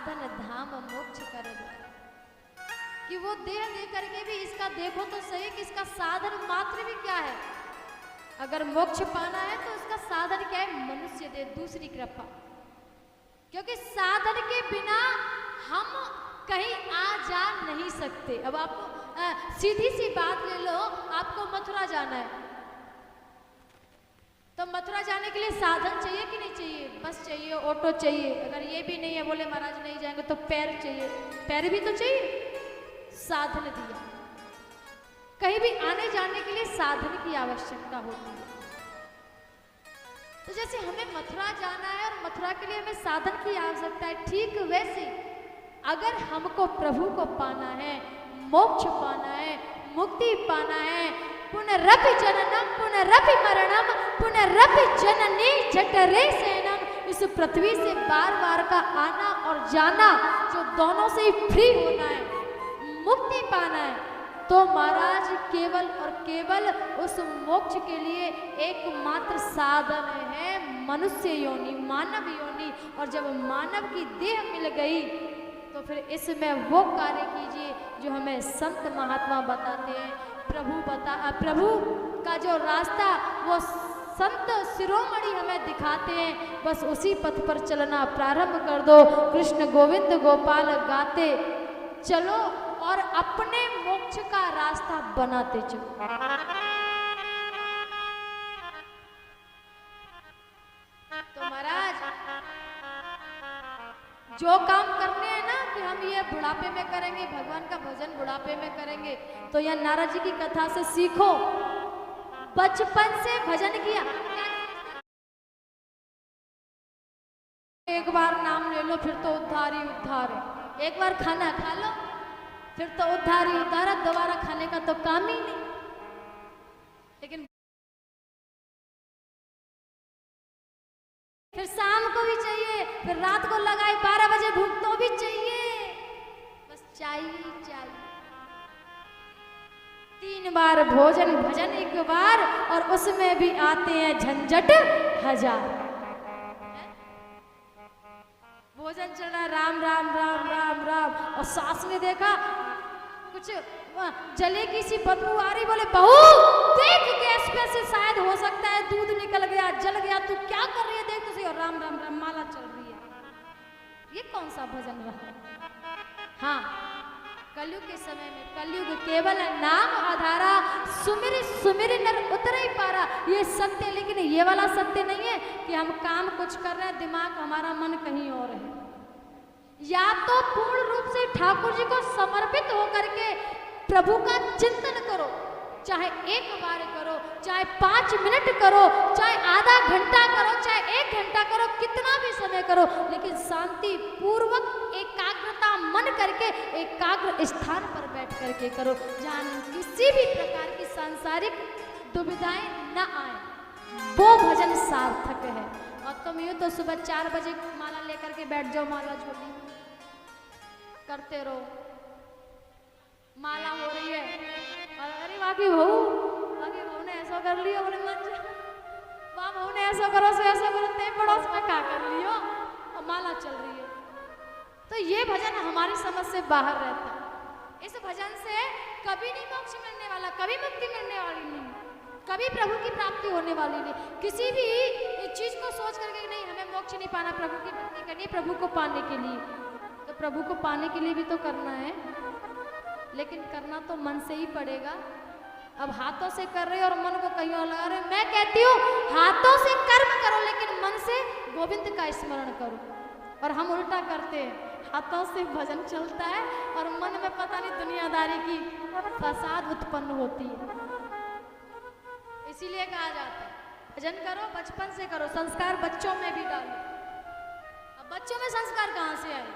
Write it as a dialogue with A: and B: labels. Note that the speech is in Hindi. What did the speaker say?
A: साधन धाम मोक्ष कर द्वार, कि वो देह दे करके भी इसका देखो तो सही कि इसका साधन मात्र भी क्या है। अगर मोक्ष पाना है तो इसका साधन क्या है? मनुष्य दे, दूसरी कृपा। क्योंकि साधन के बिना हम कहीं आ जा नहीं सकते। अब आपको सीधी सी बात ले लो, आपको मथुरा जाना है तो मथुरा जाने के लिए साधन चाहिए कि नहीं चाहिए? बस चाहिए, ऑटो चाहिए। अगर ये भी नहीं है, बोले महाराज नहीं जाएंगे, तो पैर चाहिए, पैर भी तो चाहिए। साधन दिया। कहीं भी आने जाने के लिए साधन की आवश्यकता होती है। तो जैसे हमें मथुरा जाना है और मथुरा के लिए हमें साधन की आवश्यकता है, ठीक वैसे अगर हमको प्रभु को पाना है, मोक्ष पाना है, मुक्ति पाना है, पुनरपि जननम पुनरपि मरणम पुनरपि जननी जठरे शयनम, इस पृथ्वी से बार बार का आना और जाना, जो दोनों से ही फ्री होना है, मुक्ति पाना है, तो महाराज केवल और केवल उस मोक्ष के लिए एकमात्र साधन है मनुष्य योनि, मानव योनि। और जब मानव की देह मिल गई तो फिर इसमें वो कार्य कीजिए जो हमें संत महात्मा बताते हैं। प्रभु का जो रास्ता वो संत शिरोमणि हमें दिखाते हैं, बस उसी पथ पर चलना प्रारंभ कर दो। कृष्ण गोविंद गोपाल गाते चलो और अपने मोक्ष का रास्ता बनाते चलो। तो महाराज जो काम करने हैं ना कि हम ये बुढ़ापे में करेंगे, भगवान का भजन बुढ़ापे में करेंगे, तो यह नारद जी की कथा से सीखो। बचपन से भजन किया, एक बार नाम ले लो फिर तो उद्धार ही उद्धार है। एक बार खाना खा लो फिर तो उद्धार ही उद्धार है, दोबारा खाने का तो काम ही नहीं। लेकिन फिर शाम को भी चाहिए, फिर रात को लगाए 12 बजे भूख तो भी चाहिए, बस चाहिए ही चाहिए। 3 बार भोजन भजन एक बार, और उसमें भी आते हैं झंझट हजार। भोजन चल रहा राम राम राम राम राम, और सास ने देखा कुछ जले की सी बदबू आ रही, बोले बहू देख गैस पे से शायद हो सकता है दूध निकल गया, जल गया, तू क्या कर रही है देख तो सही। और राम राम राम माला चल रही है। ये कौन सा भजन रहा? हाँ, कलयुग के समय में, कलयुग केवल नाम आधारा, सुमिर सुमिर नर उतर ही पारा। ये सत्य, लेकिन ये वाला सत्य नहीं है कि हम काम कुछ कर रहे हैं, दिमाग हमारा मन कहीं और है। या तो पूर्ण रूप से ठाकुर जी को समर्पित होकर के प्रभु का चिंतन करो, चाहे 1 बार करो, चाहे 5 मिनट करो, चाहे आधा घंटा करो, चाहे 1 घंटा करो, कितना भी समय करो, लेकिन शांति पूर्वक एकाग्रता मन करके एकाग्र स्थान पर बैठ करके करो, जहाँ किसी भी प्रकार की सांसारिक दुविधाएं न आए। वो भजन सार्थक है। और तुम यूँ तो सुबह 4 बजे माला लेकर के बैठ जाओ, माला झोली करते रहो, माला हो रही है, और अरे बाकी बहू ने ऐसा कर लियो, बोले वाह बहू ने ऐसा करो से ऐसा करो, ते पड़ोस में क्या कर लियो, और माला चल रही है। तो ये भजन हमारी समझ से बाहर रहता है। इस भजन से कभी नहीं मोक्ष मिलने वाला, कभी मुक्ति मिलने वाली नहीं, कभी प्रभु की प्राप्ति होने वाली नहीं। किसी भी चीज को सोच करके नहीं हमें मोक्ष नहीं पाना, प्रभु की भक्ति करनी है प्रभु को पाने के लिए, तो प्रभु को पाने के लिए भी तो करना है, लेकिन करना तो मन से ही पड़ेगा। अब हाथों से कर रहे और मन को कहीं और लगा रहे। मैं कहती हूँ हाथों से कर्म करो, लेकिन मन से गोविंद का स्मरण करो। और हम उल्टा करते हैं, हाथों से भजन चलता है और मन में पता नहीं दुनियादारी की फसाद उत्पन्न होती है। इसीलिए कहा जाता है भजन करो, बचपन से करो, संस्कार बच्चों में भी डालो। अब बच्चों में संस्कार कहाँ से आए?